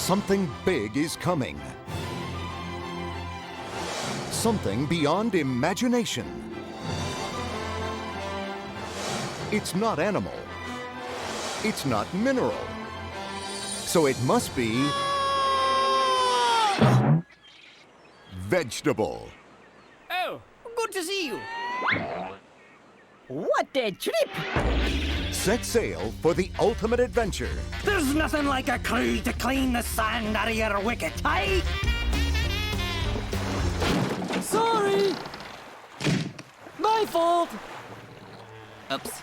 Something big is coming. Something beyond imagination. It's not animal. It's not mineral. So it must be vegetable. Oh, good to see you. What a trip! Set sail for the ultimate adventure. There's nothing like a crew to clean the sand out of your wicket, eh? Sorry! My fault! Oops.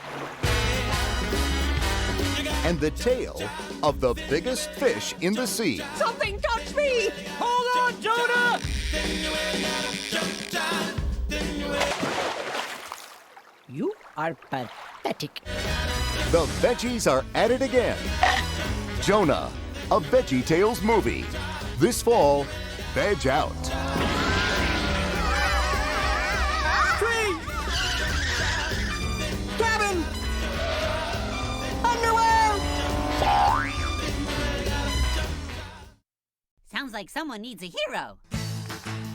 And the tale of the biggest fish in the sea. Something touched me! Hold on, Jonah! You are pathetic. The veggies are at it again. Jonah, a VeggieTales movie. This fall, veg out. Tree! Cabin! Underwear! Sounds like someone needs a hero.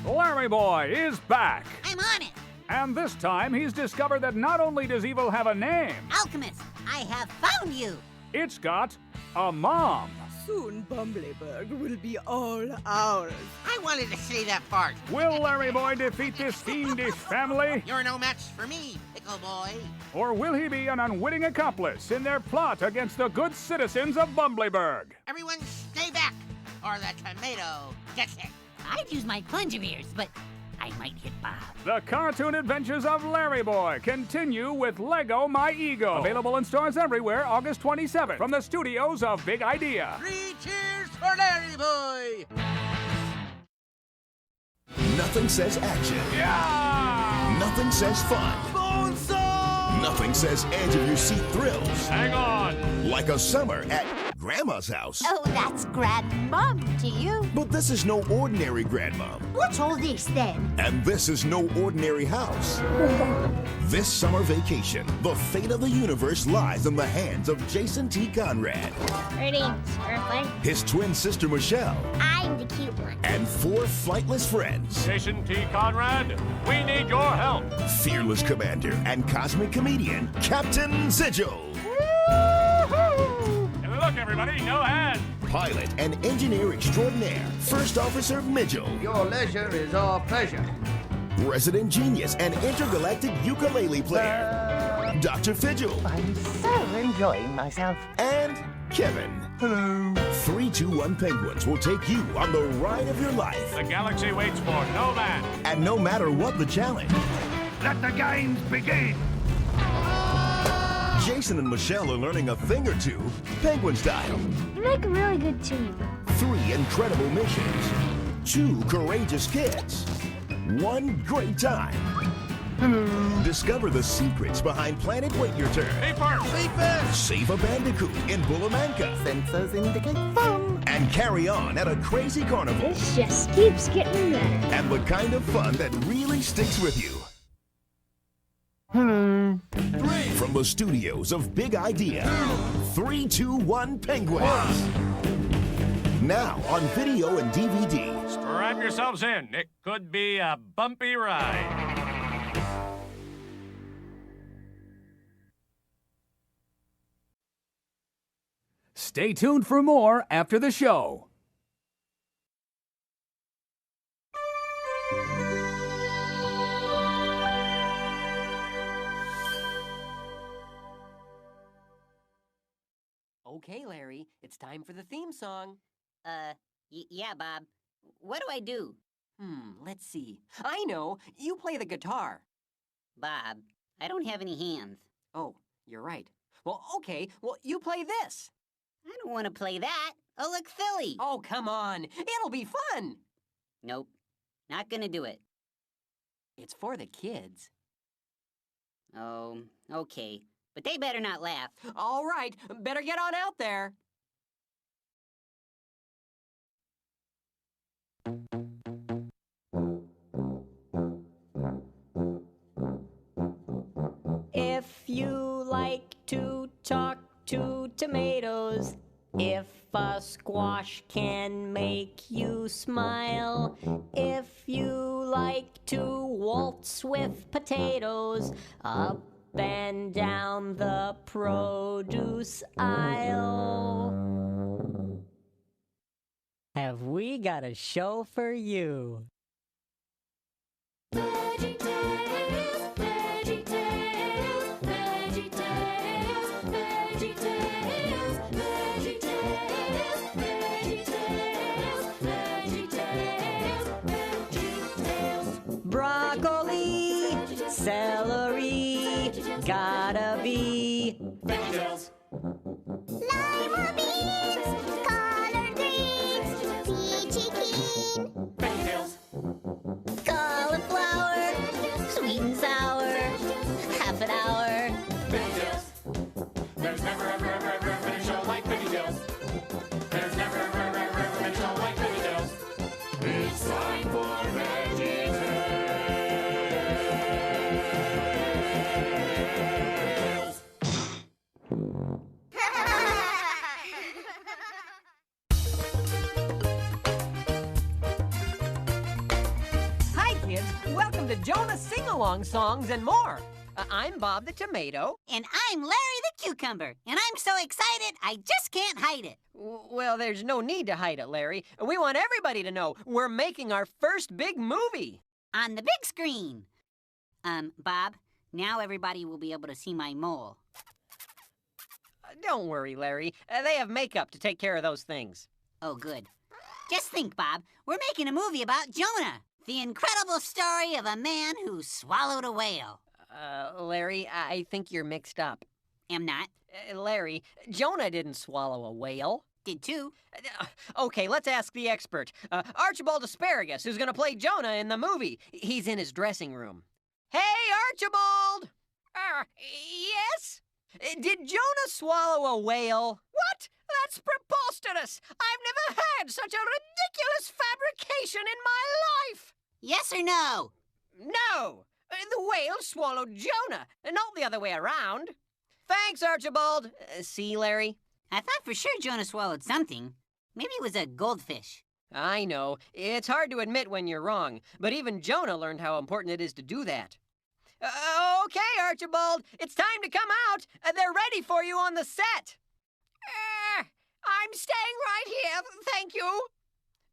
Larry Boy is back. I'm on it. And this time he's discovered that not only does evil have a name, Alchemist, I have found you. it's got a mom. Soon Bumbleberg will be all ours. I wanted to say that part. Will Larry Boy defeat this fiendish family? You're no match for me, Pickle Boy. Or will he be an unwitting accomplice in their plot against the good citizens of Bumbleberg? Everyone stay back, or the tomato gets it. I'd use my Plungiveers, but I might hit Bob. The cartoon adventures of Larry Boy continue with Lego My Ego. Available in stores everywhere August 27th from the studios of Big Idea. 3 cheers for Larry Boy! Nothing says action. Yeah! Nothing says fun. Nothing says edge of your seat thrills. Hang on! Like a summer at Grandma's house. Oh, that's grandmom to you. But this is no ordinary grandmom. What's all this then? And this is no ordinary house. This summer vacation, the fate of the universe lies in the hands of Jason T. Conrad, Greetings, Earthling. his twin sister Michelle, I'm the cute one. and 4 flightless friends. Jason T. Conrad, we need your help. Fearless commander and cosmic comedian, Captain Sigil. And look, everybody, no hands. Pilot and engineer extraordinaire, First Officer Midgel. Your leisure is our pleasure. Resident genius and intergalactic ukulele player, Dr. Fidgel. I'm so enjoying myself. And Kevin. Hello. 321 Penguins will take you on the ride of your life. The galaxy waits for no man. And no matter what the challenge, Let the games begin. Jason and Michelle are learning a thing or two, Penguin style. You make a really good team. 3 incredible missions, 2 courageous kids, 1 great time. Discover the secrets behind Planet Wait Your Turn. Save a bandicoot in Bulamanka. Sensors indicate fun. And carry on at a crazy carnival. This just keeps getting better. And the kind of fun that really sticks with you. From the studios of Big Idea, 321 Penguins. Now on video and DVD. Strap yourselves in. It could be a bumpy ride. Stay tuned for more after the show. Okay, Larry, it's time for the theme song. Yeah, Bob. What do I do? Let's see. I know. You play the guitar. Bob, I don't have any hands. Oh, you're right. Well, okay. Well, you play this. I don't want to play that. I'll look silly. Oh, come on. It'll be fun. Nope, not gonna do it. It's for the kids. Oh, okay. But they better not laugh. All right. Better get on out there. If you like to talk to tomatoes, if a squash can to waltz with potatoes up and down the produce aisle. Have we got a show for you? VeggieTales, VeggieTales, VeggieTales, VeggieTales, VeggieTales, VeggieTales, VeggieTales. Broccoli, celery, gotta be VeggieTales. Lima beans, collard greens, peachy keen. VeggieTales. Cauliflower, sweet and sour, half an hour. VeggieTales. There's never ever ever ever been a show like VeggieTales. There's never ever ever ever been a show like VeggieTales. It's time for VeggieTales. Hi, kids. Welcome to Jonah Sing-Along Songs and more. I'm Bob the Tomato. And I'm Larry the Cucumber, and I'm so excited I just can't hide it. Well, there's no need to hide it, Larry. We want everybody to know we're making our first big movie. On the big screen. Bob, now everybody will be able to see my mole. Don't worry, Larry. They have makeup to take care of those things. Oh, good. Just think, Bob, we're making a movie about Jonah, the incredible story of a man who swallowed a whale. Larry, I think you're mixed up. Am not. Larry, Jonah didn't swallow a whale. Did too. Okay, let's ask the expert. Archibald Asparagus, who's going to play Jonah in the movie. He's in his dressing room. Hey, Archibald! Yes? Did Jonah swallow a whale? What? That's preposterous! I've never had such a ridiculous fabrication in my life! Yes or no? No! The whale swallowed Jonah, not the other way around. Thanks, Archibald. See, Larry? I thought for sure Jonah swallowed something. Maybe it was a goldfish. I know. It's hard to admit when you're wrong, but even Jonah learned how important it is to do that. Okay, Archibald, it's time to come out. They're ready for you on the set. I'm staying right here, thank you.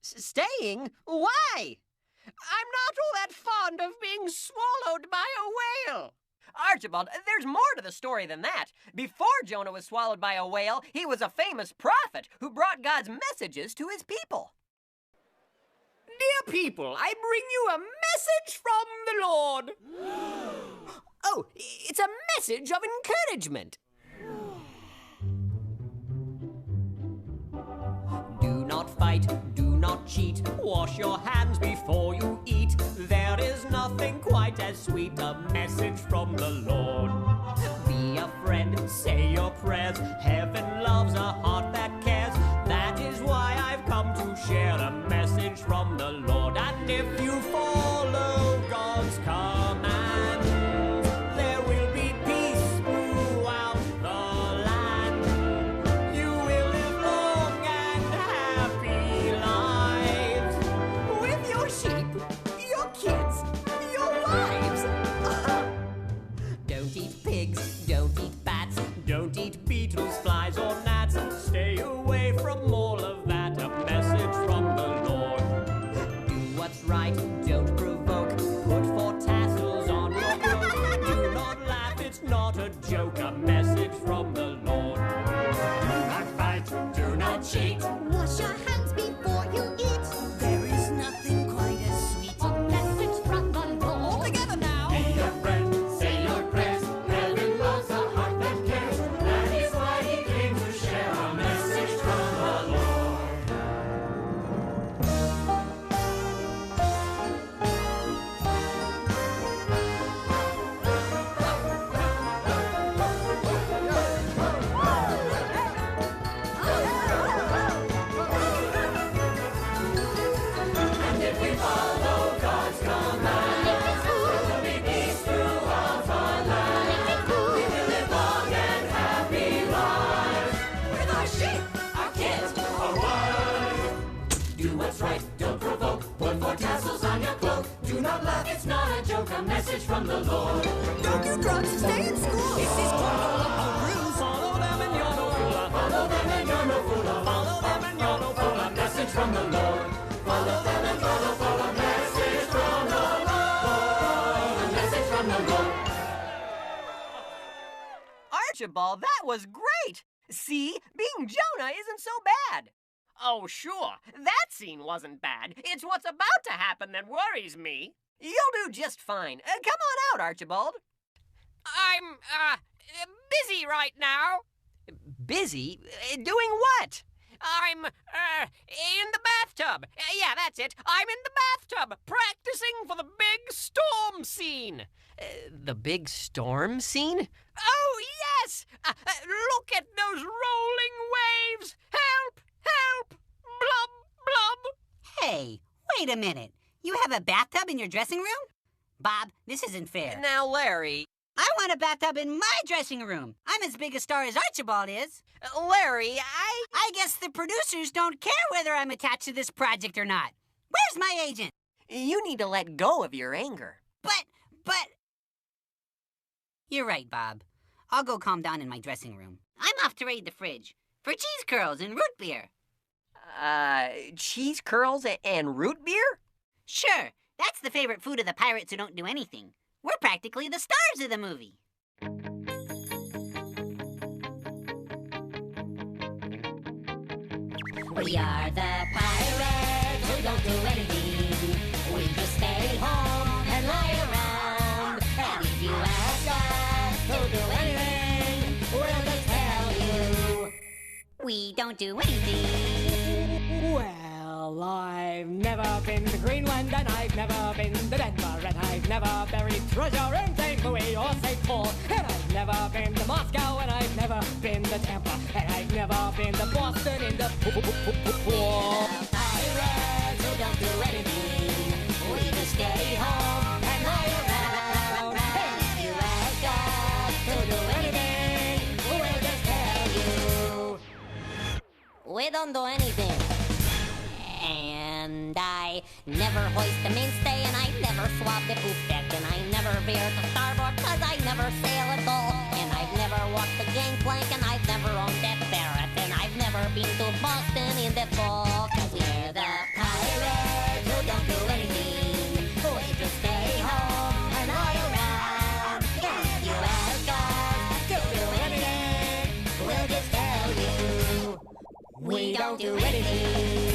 Staying? Why? I'm not all that fond of being swallowed by a whale. Archibald, there's more to the story than that. Before Jonah was swallowed by a whale, he was a famous prophet who brought God's messages to his people. Dear people, I bring you a message from the Lord. Oh, it's a message of encouragement. Do not fight, do not cheat, wash your hands before you eat. There is nothing quite as sweet, a message from the Lord. Be a friend, say your prayers, heaven loves a heart that cares. That is why I've come to share a message from the Lord. And if you follow God's commands, there will be peace throughout the land. You will live long and happy lives with your sheep, your kids, your wives. Don't eat pigs, don't eat bats, don't eat beetles, flies or gnats. It's not a joke, a message from the Lord. Don't you drunks stay in school. This is Corporal Peru. Follow them and you're no fool. Follow them and you're no fool. Follow them and you're no fool. A message from the Lord. Follow them and follow a message from the Lord. A message from the Lord. Archibald, that was great! See, being Jonah isn't so bad. Oh, sure, that scene wasn't bad. It's what's about to happen that worries me. You'll do just fine. Come on out, Archibald. I'm, busy right now. Busy? Doing what? I'm, in the bathtub. Yeah, that's it. I'm in the bathtub, practicing for the big storm scene. The big storm scene? Oh, yes! Look at those rolling waves! Help! Help! Blub! Blub! Hey, wait a minute. You have a bathtub in your dressing room? Bob, this isn't fair. Now, Larry... I want a bathtub in my dressing room. I'm as big a star as Archibald is. Larry, I guess the producers don't care whether I'm attached to this project or not. Where's my agent? You need to let go of your anger. But... You're right, Bob. I'll go calm down in my dressing room. I'm off to raid the fridge for cheese curls and root beer. Cheese curls and root beer? Sure, that's the favorite food of the pirates who don't do anything. We're practically the stars of the movie. We are the pirates who don't do anything. We just stay home and lie around. And if you ask us to do anything, we'll just tell you we don't do anything. Well, I've never been to Greenland, and I've never been to Denver, and I've never buried treasure in St. Louis or St. Paul, and I've never been to Moscow, and I've never been to Tampa, and I've never been to Boston in the pool. Pirates who don't do anything. We just stay home and lie around. And if you ask us to do anything, we'll just tell you we don't do anything. And I never hoist the mainstay, and I never swab the poop deck, and I never veer to starboard, 'cause I never sail at all. And I've never walked the gangplank, and I've never owned that ferret, and I've never been to Boston in the fall. 'Cause we're the pirates who don't do anything. We just stay home and lie around. And if you ask us to do anything, we'll just tell you we don't do anything.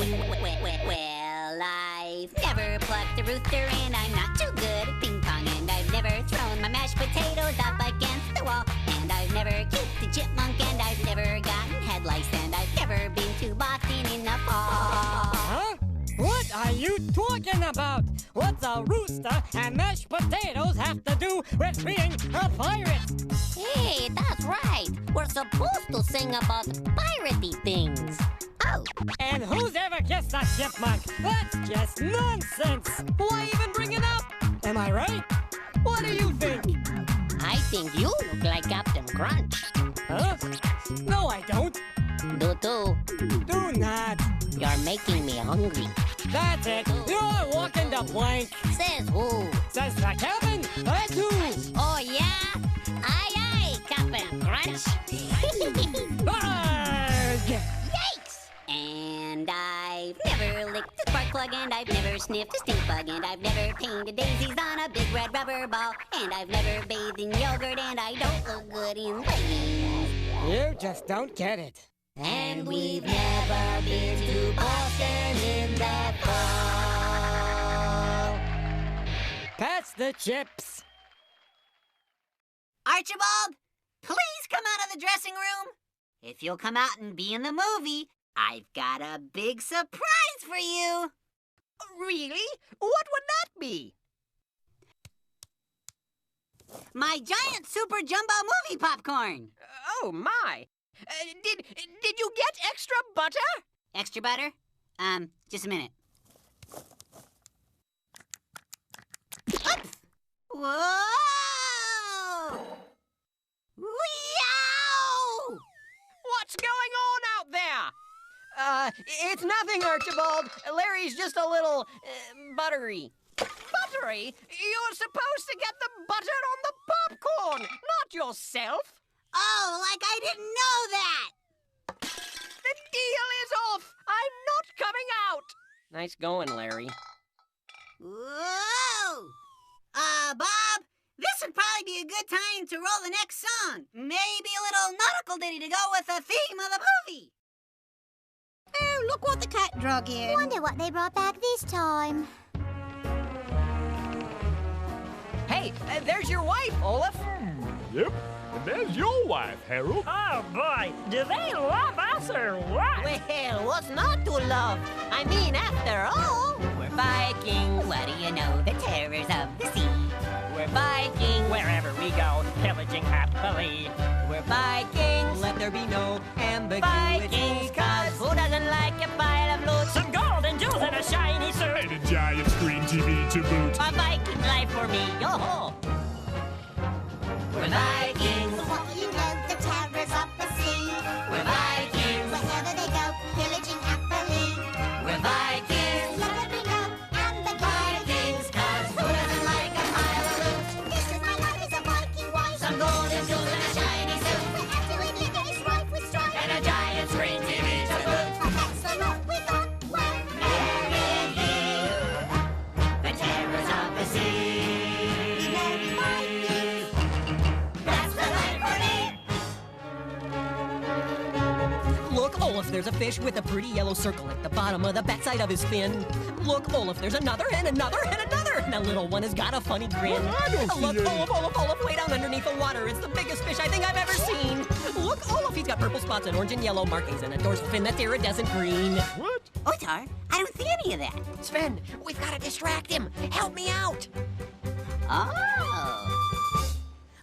Well, I've never plucked a rooster, and I'm not too good at ping pong, and I've never thrown my mashed potatoes up against the wall, and I've never kicked a chipmunk, and I've never gotten head lice, and I've never been to Boston in the fall. Huh? What are you talking about? What's a rooster and mashed potatoes have to do with being a pirate? Hey, that's right. We're supposed to sing about piratey things. Oh. And who's ever kissed a chipmunk? That's just nonsense. Why even bring it up? Am I right? What do you think? I think you look like Captain Crunch. Huh? No, I don't. Do too. Do not. You're making me hungry. That's it. You're walking the plank. Says who? Says the captain. That's who. Oh, yeah? Aye, aye, Captain Crunch. Yikes! And I've never licked a spark plug, and I've never sniffed a stink bug, and I've never painted daisies on a big red rubber ball, and I've never bathed in yogurt, and I don't look good in leggings. You just don't get it. And we've never been to Boston in the fall. Pass the chips. Archibald, please come out of the dressing room. If you'll come out and be in the movie, I've got a big surprise for you. Really? What would that be? My giant super jumbo movie popcorn. Oh, my. Did you get extra butter? Extra butter? Just a minute. Oops! Whoa! Yow! What's going on out there? It's nothing, Archibald. Larry's just a little, buttery. Buttery? You You're supposed to get the butter on the popcorn, not yourself. Oh, like I didn't know that! The deal is off. I'm not coming out. Nice going, Larry. Whoa! Bob, this would probably be a good time to roll the next song. Maybe a little nautical ditty to go with the theme of the movie. Oh, look what the cat drug in. Wonder what they brought back this time. Hey, there's your wife, Olaf. Yep. And there's your wife, Harold. Oh boy, do they love us or what? Well, what's not to love? I mean, after all, we're Vikings. What do you know? The terrors of the sea. We're Vikings. Wherever we go, pillaging happily. We're Vikings. Let there be no ambiguity. Vikings, 'cause who doesn't like a pile of loot? Some gold and jewels and a shiny suit. And a giant screen TV to boot. A Viking life for me, yo-ho! We're Vikings. What do you know? The terrors of the sea. We're Vikings. Wherever they go, pillaging happily. We're Vikings. Let there be no ambiguity. Vikings, 'cause who doesn't like a pile of loot? This is my life as a Viking wife. Some gold and jewels and a shiny suit. We're acting living is rife with strife. And a giant screen TV to boot. But that's the lot we thought when marrying you. The terrors of the sea. We marry Vikings. That's the life for me. Look, Olaf, there's a fish with a pretty yellow circle at the bottom of the backside of his fin. Look, Olaf, there's another and another and another. And the little one has got a funny grin. Well, I don't see Look, any. Olaf, way down underneath the water. It's the biggest fish I think I've ever seen. Look, Olaf, he's got purple spots and orange and yellow markings and a dorsal fin that's iridescent green. What? Otar, I don't see any of that. Sven, we've got to distract him. Help me out. Oh.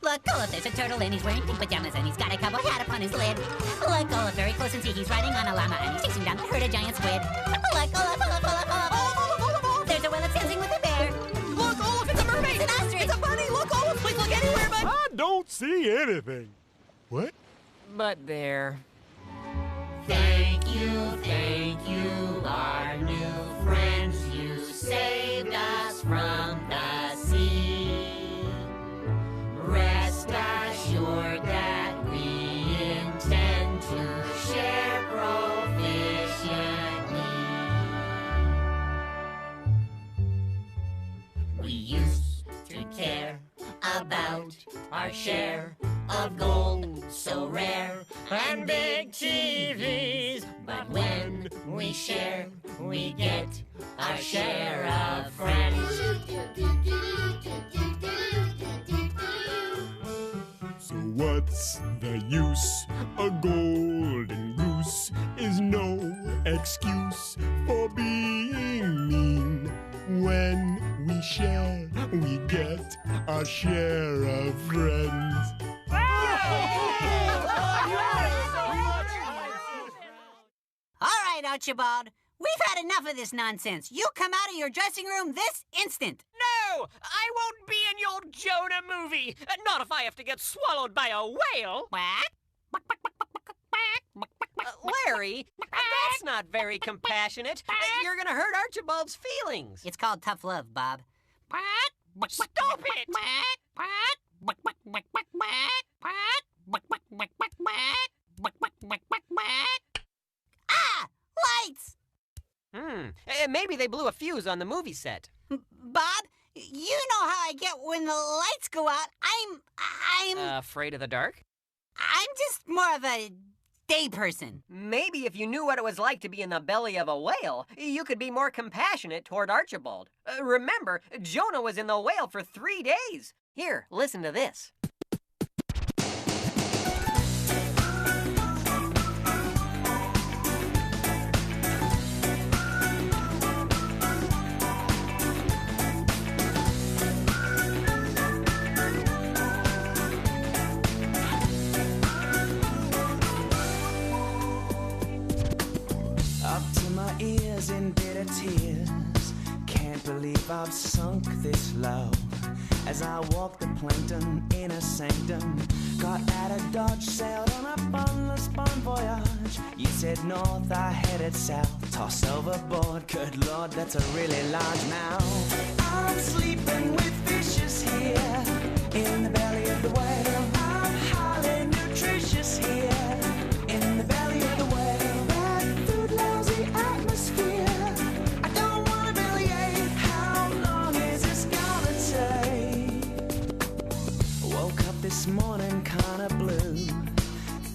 Look, Olaf, there's a turtle and he's wearing pink pajamas and he's got a cowboy hat upon his lid. Look, Olaf, very close and see he's riding on a llama and he's chasing down to herd a giant squid. Look, Olaf. There's a whale that's dancing with a bear. Look, Olaf, it's a mermaid. It's an ostrich. It's a bunny. Look, Olaf, please look anywhere but... I don't see anything. What? But there. Thank you, our new friends. You saved us from the sea. Rest assured that we intend to share proficiently. We used to care about our share of gold so rare and big TVs. But when we share, we get our share of friends. So what's the use? A golden goose is no excuse for being mean. When we share, we get our share of friends. All right, Archibald. We've had enough of this nonsense. You come out of your dressing room this instant. No! I won't be in your Jonah movie! Not if I have to get swallowed by a whale! Quack. Larry, that's not very compassionate. You're gonna hurt Archibald's feelings. It's called tough love, Bob. Stop it! Ah! Lights! Maybe they blew a fuse on the movie set. Bob, you know how I get when the lights go out. I'm Afraid of the dark? I'm just more of a day person. Maybe if you knew what it was like to be in the belly of a whale, you could be more compassionate toward Archibald. Remember, Jonah was in the whale for 3 days. Here, listen to this. Up to my ears in bitter tears. Can't believe I've sunk this low. As I walk the plankton in a sanctum. Got out of Dodge, sailed on a boneless bon voyage. You said north, I headed south. Toss overboard, good lord, that's a really large mouth. I'm sleeping with fishes. this morning kinda blue,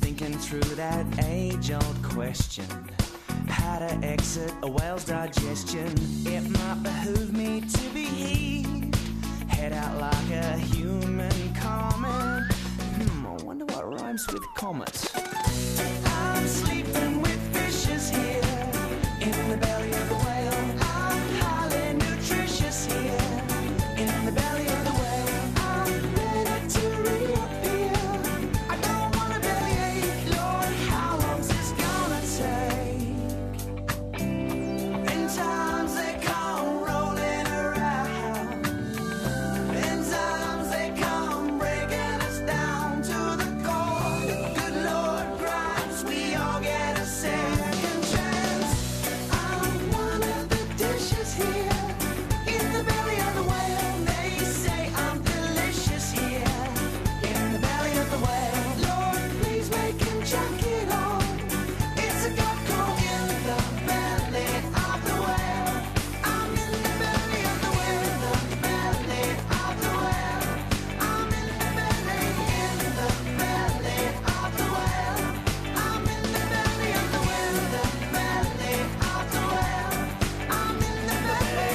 thinking through that age-old question, how to exit a whale's digestion. It might behoove me to be heaved, head out like a human comet. I wonder what rhymes with comet. I'm sleeping with fishes here in the belly of the whale. I'm highly nutritious here in the belly of the whale. I'm ready to reappear. I don't want a bellyache, Lord. How long's this gonna take? In times they come rolling around. In times they come breaking us down to the core. Good Lord grants we all get a second chance. I'm one of the dishes here in the belly of the whale. They say I'm delicious here in the belly of the whale. Lord, please make him chuck it on. It's a gut call in the belly of the whale. I'm in the belly of the whale, the belly of the whale. I'm in the belly of the whale. I'm in the belly of the whale, the belly of the whale. I'm in the belly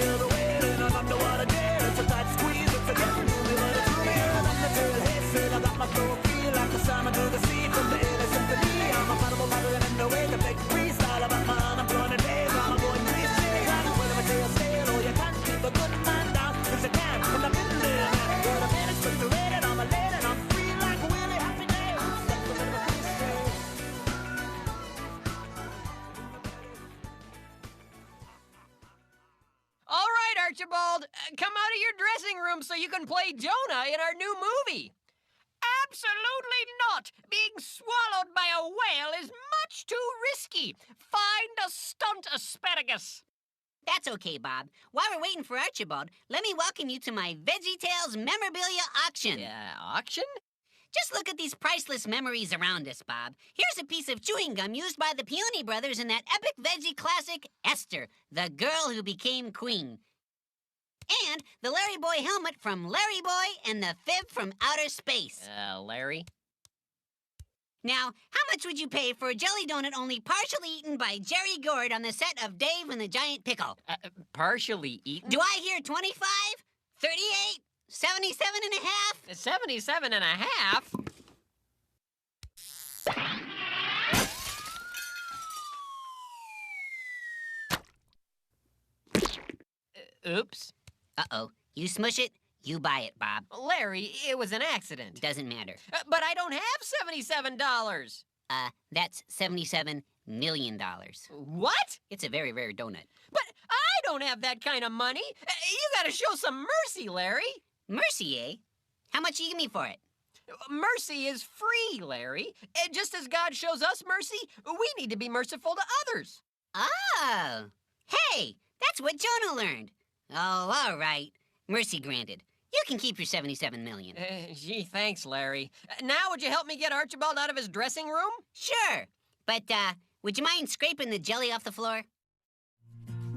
of the whale, and I'm underwater there. It's a tight squeeze, it's a getting movie, but it's real. I'm the tail hissing, I got my flow feel like the salmon to the sea from the air symphony. I'm a potable mother and the way to make freestyle about my unemployment days. I'm a boy in Greece, I'm a my tail sail. Oh, you can't keep a good man down, cause you can. And I've been there, man. Good a minute, structured, I'm a lady, and I'm free like a Willie Happy Day. That's a bit of a cliche. All right, Archibald, come out of your dressing room so you can play Jonah in our new movie. Absolutely not! Being swallowed by a whale is much too risky. Find a stunt asparagus. That's okay, Bob. While we're waiting for Archibald, let me welcome you to my VeggieTales memorabilia auction. Auction? Just look at these priceless memories around us, Bob. Here's a piece of chewing gum used by the Peony brothers in that epic veggie classic, Esther, the girl who became queen. And the Larry Boy helmet from Larry Boy and the fib from outer space. Larry? Now, how much would you pay for a jelly donut only partially eaten by Jerry Gord on the set of Dave and the Giant Pickle? Partially eaten? Do I hear 25? 38? 77 and a half? 77 and a half? Oops. Uh-oh. You smush it, you buy it, Bob. Larry, it was an accident. Doesn't matter. But I don't have $77. That's $77 million. What? It's a very rare donut. But I don't have that kind of money. You gotta show some mercy, Larry. Mercy, eh? How much you give me for it? Mercy is free, Larry. Just as God shows us mercy, we need to be merciful to others. Oh. Hey, that's what Jonah learned. Oh, all right. Mercy granted. You can keep your $77 million. Gee, thanks, Larry. Now would you help me get Archibald out of his dressing room? Sure. But, would you mind scraping the jelly off the floor?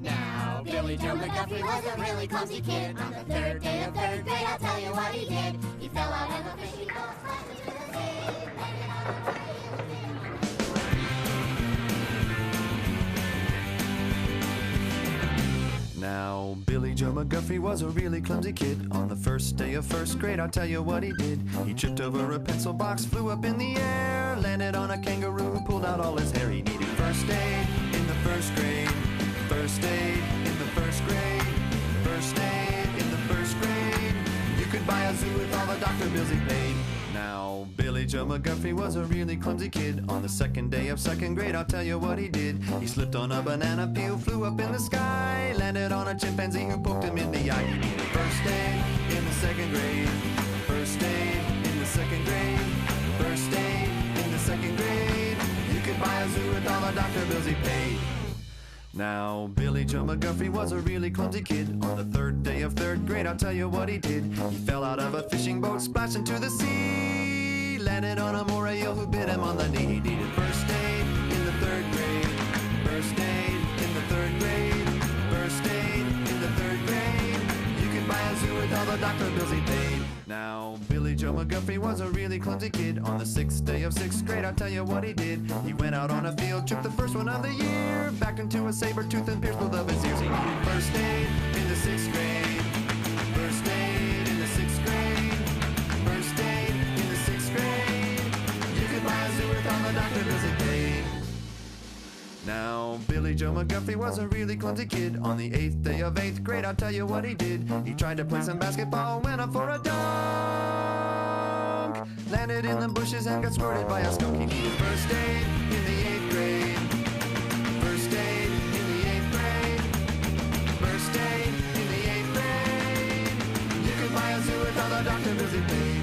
Now, Billy Joe McGuffey was a really clumsy kid. On the third day of third grade, I'll tell you what he did. He fell out of a fishing boat, splashed into the sea, landed on a rocky Now, Billy Joe McGuffey was a really clumsy kid. On the first day of first grade, I'll tell you what he did. He tripped over a pencil box, flew up in the air, landed on a kangaroo, pulled out all his hair. He needed first aid in the first grade. First aid in the first grade. First aid in the first grade. You could buy a zoo with all the doctor bills he paid. Now, Billy Joe McGuffey was a really clumsy kid. On the second day of second grade, I'll tell you what he did. He slipped on a banana peel, flew up in the sky, landed on a chimpanzee who poked him in the eye. He needed first aid in the second grade. First aid in the second grade. First aid in the second grade. You could buy a zoo with all the doctor bills he paid. Now, Billy Joe McGuffey was a really clumsy kid. On the third day of third grade, I'll tell you what he did. He fell out of a fishing boat, splashed into the sea, landed on a moray eel who bit him on the knee. He needed first aid in the third grade. First aid in the third grade. First aid in the third grade. You could buy a zoo with all the doctor bills he paid. Now, Billy Joe McGuffey was a really clumsy kid. On the 6th day of 6th grade, I'll tell you what he did. He went out on a field trip, the first one of the year. Backed into a saber tooth and pierced both of his ears. He needed first aid in the 6th grade. First aid in the 6th grade. First aid in the 6th grade. You could buy a zoo with all the doctor bills he paid. Now, Billy Joe McGuffey was a really clumsy kid. On the 8th day of 8th grade, I'll tell you what he did. He tried to play some basketball, went up for a dunk. Landed in the bushes and got squirted by a skunk. He needed first aid in the 8th grade. First aid in the 8th grade. First aid in the 8th grade. You could buy a zoo with all the doctor bills he paid.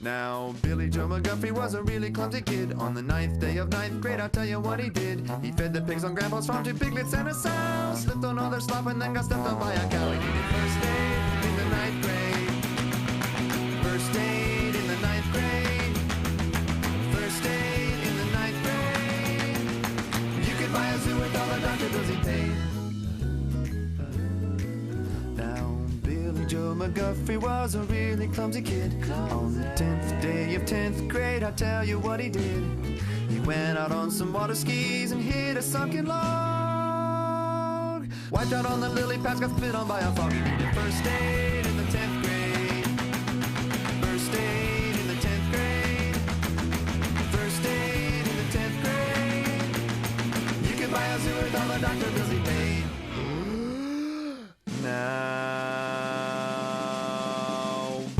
Now, Billy Joe McGuffey was a really clumsy kid. On the 9th day of 9th grade, I'll tell you what he did. He fed the pigs on Grandpa's farm, 2 piglets and a sow. Slipped on all their slop and then got stepped on by a cow. He needed first aid in the 9th grade. First aid in the 9th grade. First aid in the 9th grade. You could buy a zoo with all the doctor bills he paid. Now, Billy Joe McGuffey was a really clumsy kid. On the 10th day of 10th grade, I'll tell you what he did. He went out on some water skis and hit a sunken log. Wiped out on the lily pads, got spit on by a frog. He needed first aid in the 10th grade. First aid in the 10th grade. First aid in the 10th grade. You could buy a zoo with all the doctor bills he paid. Now,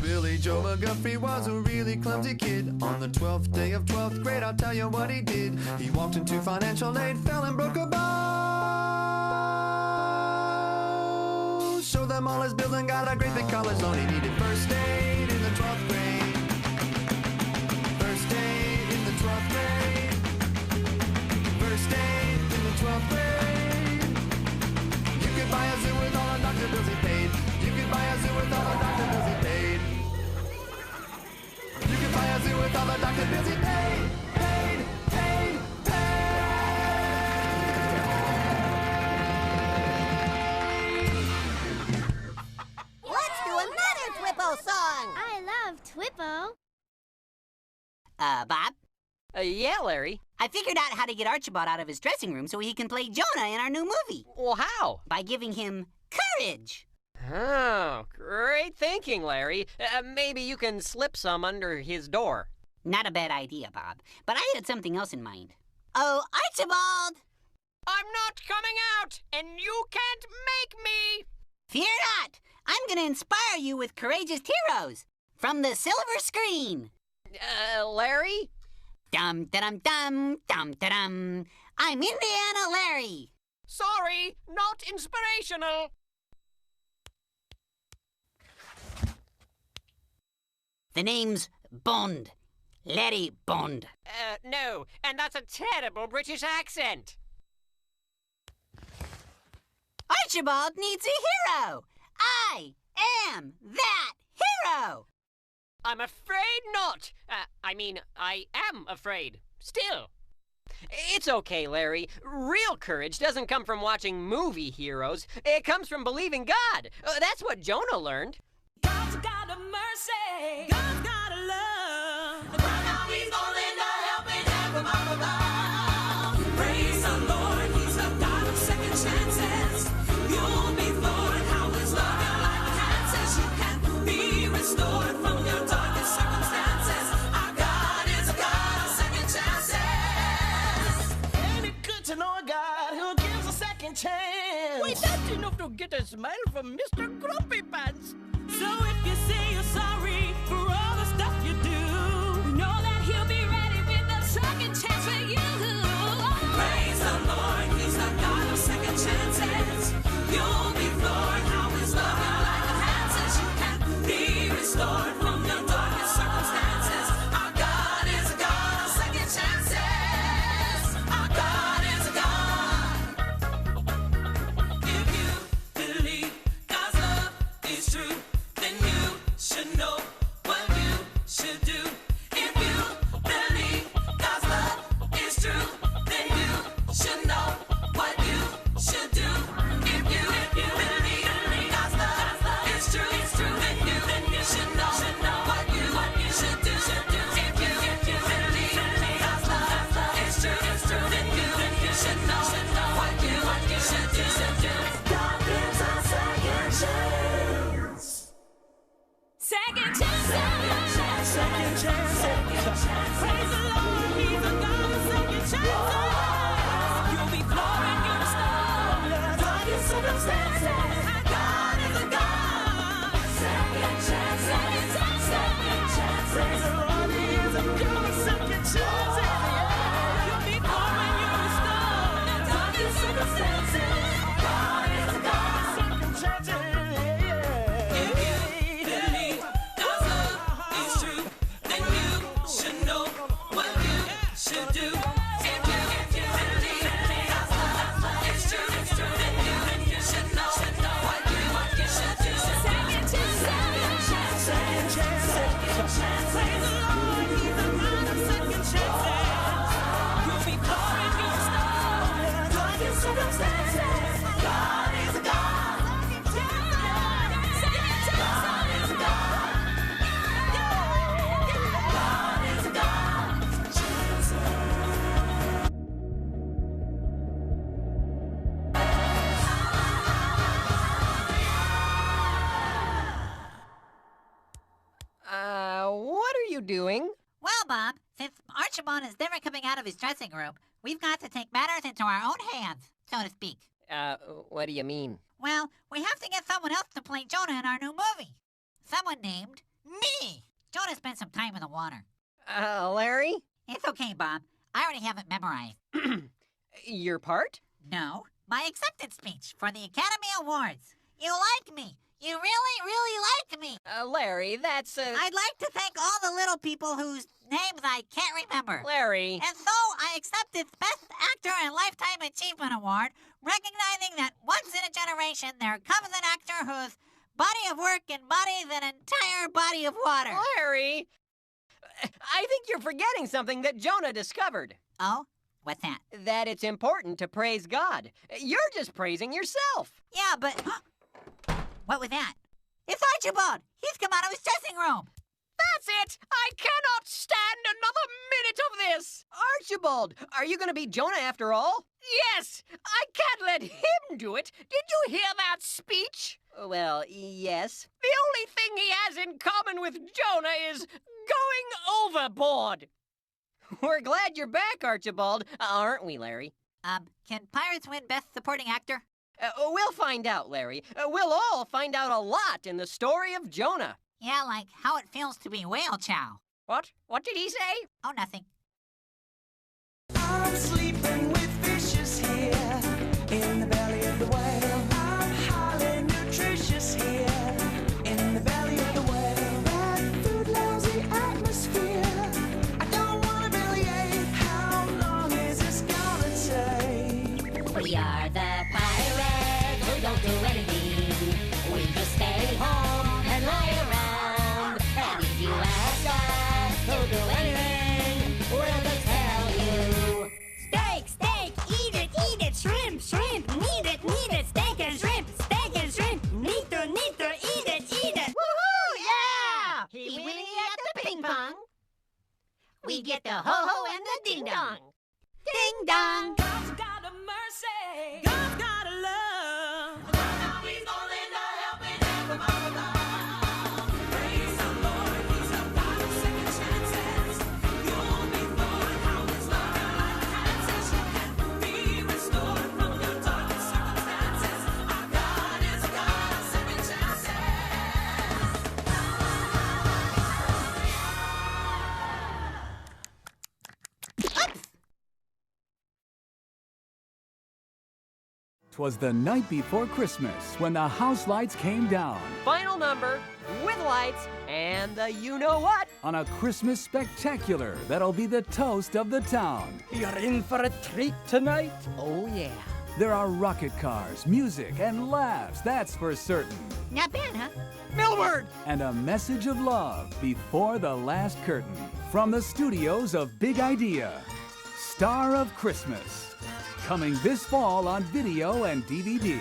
Billy Joe McGuffey was a really clumsy kid. On the 12th day of 12th grade, I'll tell you what he did. He walked into financial aid, fell and broke a bone. Showed them all his bills and got a great big college loan. He needed first aid in the 12th grade. First aid in the 12th grade. First aid in the 12th grade. You could buy a zoo with all the doctor bills he paid. You could buy a zoo with all the doctor bills he paid. You could buy a zoo with all the doctor bills he paid. Paid, paid, Let's do another Twippo song! I love Twippo. Bob? Yeah, Larry. I figured out how to get Archibald out of his dressing room so he can play Jonah in our new movie. Well, how? By giving him courage. Oh, great thinking, Larry. Maybe you can slip some under his door. Not a bad idea, Bob. But I had something else in mind. Oh, Archibald! I'm not coming out, and you can't make me! Fear not! I'm going to inspire you with courageous heroes from the silver screen. Larry? Dum-da-dum-dum, dum-da-dum. I'm Indiana Larry. Sorry, not inspirational. The name's Bond. Larry Bond. No, and that's a terrible British accent. Archibald needs a hero. I am that hero. I'm afraid not. I am afraid. Still. It's okay, Larry. Real courage doesn't come from watching movie heroes. It comes from believing God. That's what Jonah learned. God's got a mercy. God's got a love. The ground now he's gonna lend a helping hand from up above. Praise the Lord, he's the God of second chances. You'll be floored how his love your life enhances. You can be restored from your darkest circumstances. Our God is a God of second chances. Ain't it good to know a God who gives a second chance? Wait, that's enough to get a smile from Mr. Grumpy Pants. So if you say you're sorry for all the stuff you do, know that he'll be ready with a second chance for you. Praise the Lord, he's the God of second chances. You'll be floored how his love your life enhances. You can be restored from your darkest circumstances. Our God is a God of second chances. Our God is a God. If you believe God's love is true, then you Second chances. Second chances. Praise the Lord, He's a God of second chances. You'll be flooring your stone. God is circumstances. God is a God. Second chances. Second chances. Praise the Lord, He is a God of second chances. You'll be flooring your stone. God is circumstances. God is a God. Second chances. What are you doing? Well, Bob, since Archibald is never coming out of his dressing room, we've got to take matters into our own hands, so to speak. What do you mean? Well, we have to get someone else to play Jonah in our new movie. Someone named me. Jonah spent some time in the water. Larry? It's okay, Bob. I already have it memorized. Your part? No, my acceptance speech for the Academy Awards. You like me. You really, really like me. Larry, that's I'd like to thank all the little people whose names I can't remember. Larry. And so I accepted Best Actor and Lifetime Achievement Award, recognizing that once in a generation there comes an actor whose body of work embodies an entire body of water. Larry! I think you're forgetting something that Jonah discovered. Oh? What's that? That it's important to praise God. You're just praising yourself. Yeah, but... What was that? It's Archibald! He's come out of his dressing room! That's it! I cannot stand another minute of this! Archibald, are you going to be Jonah after all? Yes! I can't let him do it! Did you hear that speech? Well, yes. The only thing he has in common with Jonah is going overboard. We're glad you're back, Archibald, aren't we, Larry? Can Pirates win Best Supporting Actor? We'll find out, Larry. We'll all find out a lot in the story of Jonah. Yeah, like how it feels to be whale chow. What? What did he say? Oh, nothing. I'm sleeping with fishes here in the belly of the whale. I'm highly nutritious here in the belly of the whale. Bad food, lousy atmosphere. I don't want to bellyache. How long is this gonna take? We are the pirates who don't do anything. We just stay home and lie around. And if you ask us who do anything, we'll just tell you. Steak, steak, eat it, shrimp, shrimp, need it, steak and shrimp, neater, eat it. Woohoo! Yeah! He winning at the ping pong. We get the ho-ho and the ding-dong. Ding dong. God's got a mercy. God's got a love. Now He's gonna lend a helping hand from up above. Praise the Lord, He's a God of second chances. You'll be floored how His love your life enhances. You can be restored from your darkest circumstances. Our God is a God of second chances. 'Twas the night before Christmas when the house lights came down Final number, with lights, and the you-know-what. on a Christmas spectacular that'll be the toast of the town. You're in for a treat tonight. Oh, yeah. There are rocket cars, music, and laughs, that's for certain. Not bad, huh? Millward! And a message of love before the last curtain. From the studios of Big Idea, Star of Christmas. Coming this fall on video and DVD.